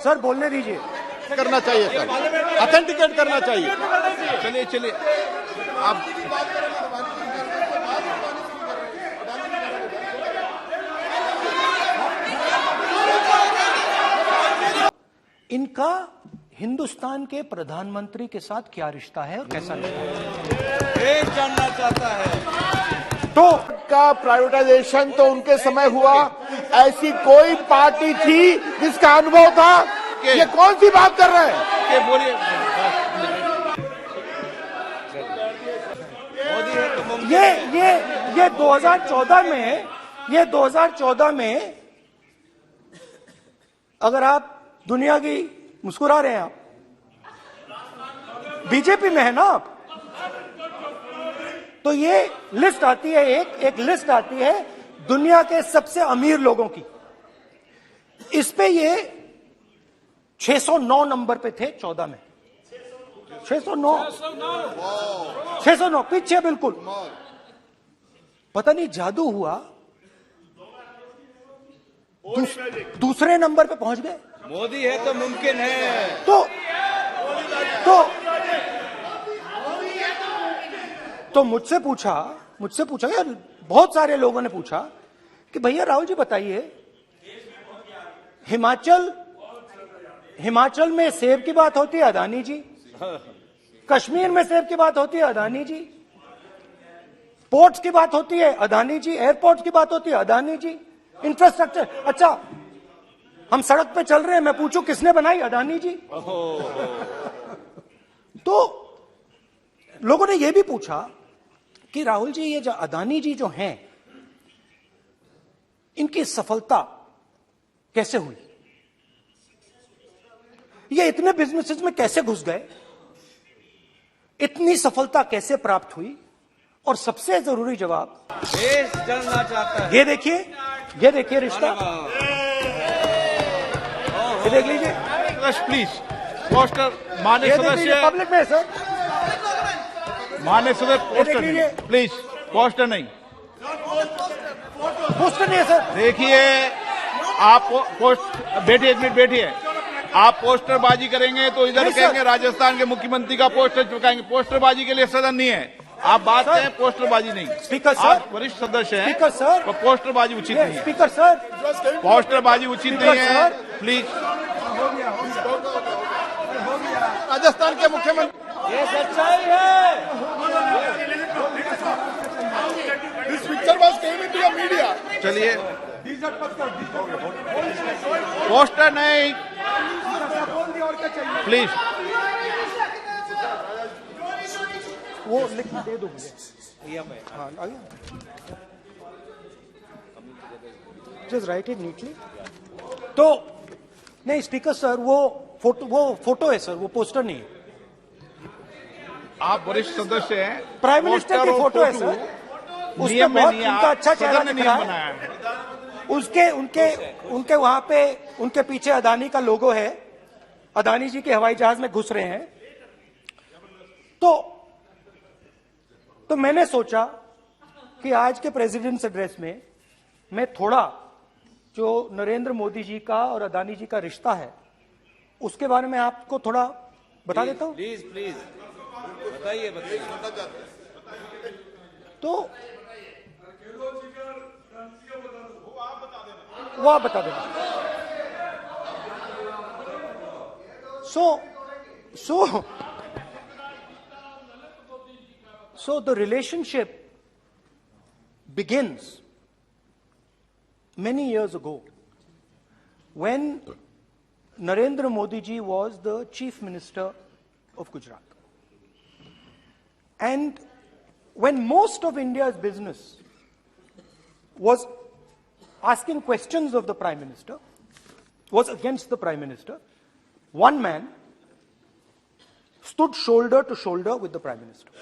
Sir बोलने दीजिए। करना चाहिए सर, ऑथेंटिकेट करना चाहिए। चलिए चलिए आप इनका हिंदुस्तान के प्रधानमंत्री के साथ क्या रिश्ता है और कैसा रिश्ता है, देश जानना चाहता है। तो का प्राइवेटाइजेशन तो उनके समय हुआ, ऐसी कोई पार्टी थी जिसका अनुभव था? ये कौन सी बात कर रहे हैं? के बोलिए मोदी है तो मुमकिन है। ये 2014 में अगर आप दुनिया की मुस्कुरा रहे हैं, आप बीजेपी में है ना आप, तो ये लिस्ट आती है, एक लिस्ट आती है दुनिया के सबसे अमीर लोगों की। इस पे ये 609 नंबर पे थे 14 में। 609 पीछे बिल्कुल। पता नहीं जादू हुआ, दूसरे नंबर पे पहुंच गए। मोदी है तो मुमकिन है। तो मुझसे पूछा यार, बहुत सारे लोगों ने पूछा कि भैया राहुल जी बताइए, हिमाचल में सेब की बात होती है अदानी जी, कश्मीर में सेब की बात होती है अदानी जी, पोर्ट्स की बात होती है अदानी जी, एयरपोर्ट्स की बात होती है अदानी जी, इंफ्रास्ट्रक्चर। अच्छा, हम सड़क पे चल रहे हैं, मैं पूछूं किसने बनाई? अदानी जी। तो लोगों ने यह भी पूछा कि राहुल जी, ये जो अदानी जी जो हैं, इनकी सफलता कैसे हुई? ये इतने बिजनेसेस में कैसे घुस गए? इतनी सफलता कैसे प्राप्त हुई? और सबसे जरूरी जवाब, देश जानना चाहता है। ये देखिए रिश्ता, ये देख लीजिए। प्लीज पोस्टर माननीय सदस्य, पब्लिक में सर, माननीय सदस्य पोस्टर लीजिए। नहीं, प्लीज पोस्टर नहीं। पोस्टर नहीं है सर। देखिए आप बैठिए, एक मिनट बैठिए। आप पोस्टरबाजी करेंगे तो इधर नहीं, सर। कहेंगे राजस्थान के मुख्यमंत्री का पोस्टर चिपकाएंगे। पोस्टरबाजी के लिए सदन नहीं है। आप बात सर। करें, पोस्टरबाजी नहीं। स्पीकर सर, आप वरिष्ठ सदस्य हैं, स्पीकर सर, तो पोस्टरबाजी उचित नहीं है। स्पीकर सर, पोस्टरबाजी उचित स्पीकर नहीं है, सर। प्लीज। राजस्थान के मुख्यमंत्री, ये सच्चाई है। This picture was came into the media. चलिए, पोस्टर नहीं, प्लीज। वो लिख दे दो मुझे। हाँ, आ गया। Just right it neatly. तो नहीं स्पीकर सर, वो फोटो है सर, वो पोस्टर नहीं है। आप वरिष्ठ सदस्य हैं, प्राइम मिनिस्टर की पोस्टर और फोटो है फोटो सर, उसमें नियम में बहुत नहीं है। उनका अच्छा चेहरा सदन ने दिख रहा नियम है। बनाया है। उनके वहां पे उनके पीछे अदानी का लोगो है, अदानी जी के हवाई जहाज में घुस रहे हैं। तो मैंने सोचा कि आज के प्रेसिडेंट्स एड्रेस में मैं थोड़ा जो नरेंद्र मोदी जी का और अदानी जी का रिश्ता है उसके बारे में आपको थोड़ा बता देता हूं। प्लीज बताइए। तो वो आप बता देना। So the relationship begins many years ago when Narendra Modi ji was the Chief Minister of Gujarat. And when most of India's business was asking questions of the Prime Minister, was against the Prime Minister, one man stood shoulder to shoulder with the Prime Minister.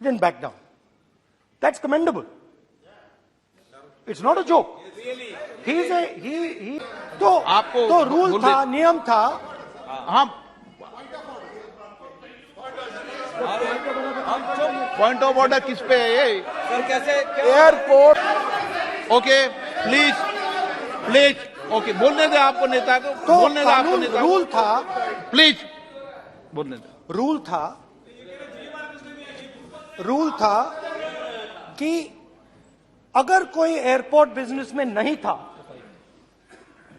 He didn't back down. That's commendable. It's not a joke. तो rule था, नियम था। हम point of order किस पे है ये? Sir कैसे एयरपोर्ट। ओके, प्लीज ओके, बोलने दे आपको नेता को, तो बोलने दे आपको कानून नेता को, रूल था, प्लीज बोलने दे। रूल था कि अगर कोई एयरपोर्ट बिजनेस में नहीं था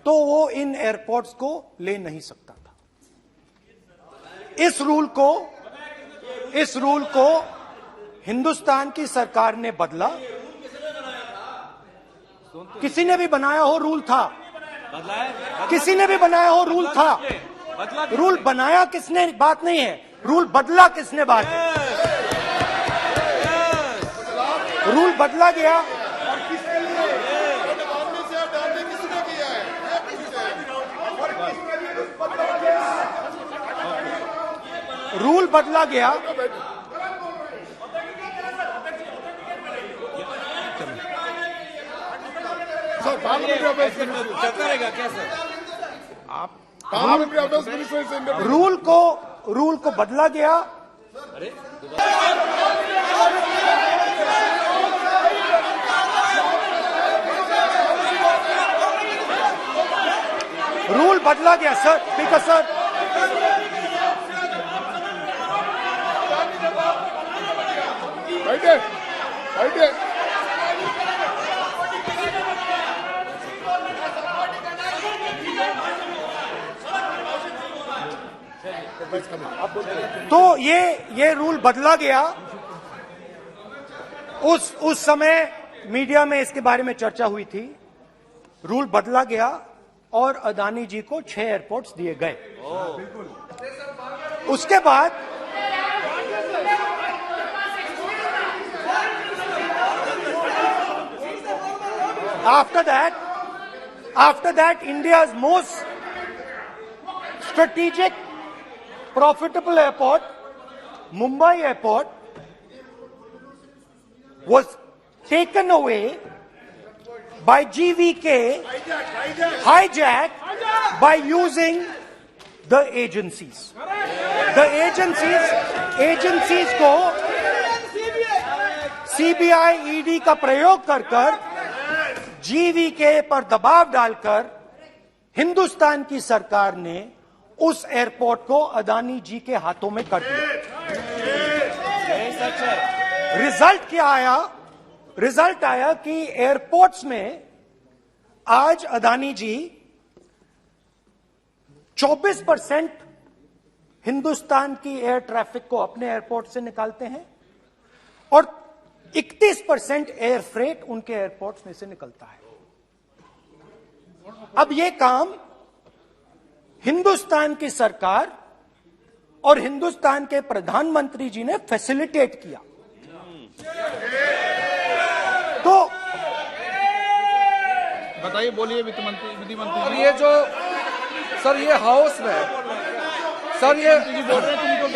तो वो इन एयरपोर्ट्स को ले नहीं सकता था। इस रूल को हिंदुस्तान की सरकार ने बदला। किसी ने भी बनाया हो रूल था, बदला है, किसी ने भी बनाया हो रूल था। बदला रूल बनाया किसने बात नहीं है, रूल बदला किसने बात है। रूल बदला गया, रूल बदला गया। सर पार्लियामेंट्री अफेयर्स चलता रहेगा क्या सर? पार्लियामेंट्री अफेयर्स मिनिस्टर से इंटरव्यू। रूल को बदला गया। रूल बदला गया सर, स्पीकर सर। बैठे बैठे तो ये रूल बदला गया। उस समय मीडिया में इसके बारे में चर्चा हुई थी। रूल बदला गया और अदानी जी को 6 एयरपोर्ट्स दिए गए। उसके बाद after that India's most strategic profitable airport, Mumbai Airport, was taken away by GVK, hijacked by using the agencies. The agencies को CBI, ED का प्रयोग कर GVK पर दबाव डालकर हिंदुस्तान की सरकार ने उस एयरपोर्ट को अदानी जी के हाथों में कर दिया। यही सच है। रिजल्ट क्या आया? रिजल्ट आया कि एयरपोर्ट्स में आज अदानी जी 24% हिंदुस्तान की एयर ट्रैफिक को अपने एयरपोर्ट से निकालते हैं और 31% एयर फ्रेट उनके एयरपोर्ट्स में से निकलता है। अब ये काम हिंदुस्तान की सरकार और हिंदुस्तान के प्रधानमंत्री जी ने फैसिलिटेट किया। तो बताइए, बोलिए विधि मंत्री और ये जो सर ये हाउस में सर ये बोल रहे हैं तुमको